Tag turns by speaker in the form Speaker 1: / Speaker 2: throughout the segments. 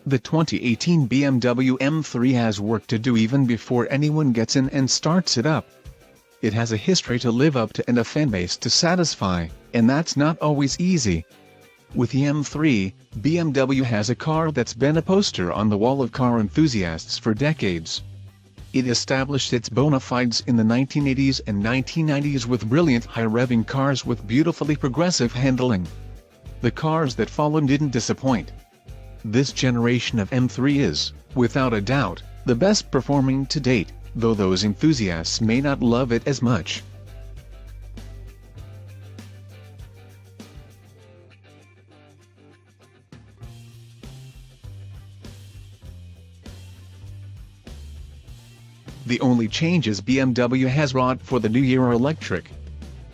Speaker 1: The 2018 BMW M3 has work to do even before anyone gets in and starts it up. It has a history to live up to and a fanbase to satisfy, and that's not always easy. With the M3, BMW has a car that's been a poster on the wall of car enthusiasts for decades. It established its bona fides in the 1980s and 1990s with brilliant high-revving cars with beautifully progressive handling. The cars that followed didn't disappoint. This generation of M3 is, without a doubt, the best performing to date, though those enthusiasts may not love it as much. The only changes BMW has wrought for the new year are electric.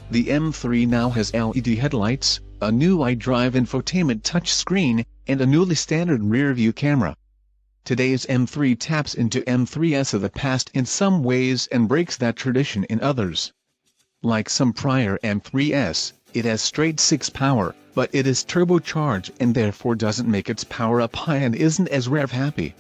Speaker 1: The M3 now has LED headlights, a new iDrive infotainment touchscreen, and a newly standard rear-view camera. Today's M3 taps into M3s of the past in some ways and breaks that tradition in others. Like some prior M3s, it has straight-six power, but it is turbocharged and therefore doesn't make its power up high and isn't as rev-happy.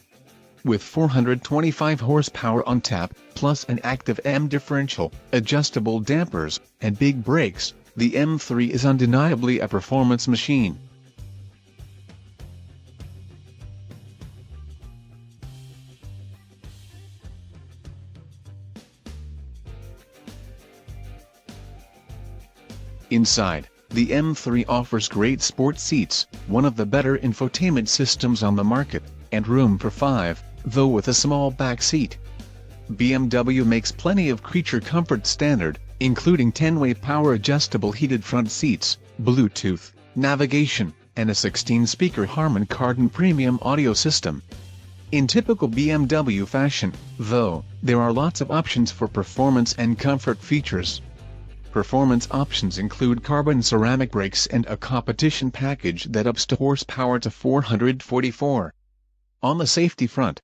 Speaker 1: With 425 horsepower on tap, plus an active M differential, adjustable dampers, and big brakes, the M3 is undeniably a performance machine. Inside, the M3 offers great sport seats, one of the better infotainment systems on the market, and room for 5, though with a small back seat. BMW makes plenty of creature comfort standard, including 10-way power-adjustable heated front seats, Bluetooth, navigation, and a 16-speaker Harman Kardon premium audio system. In typical BMW fashion, though, there are lots of options for performance and comfort features. Performance options include carbon ceramic brakes and a competition package that ups to horsepower to 444. On the safety front,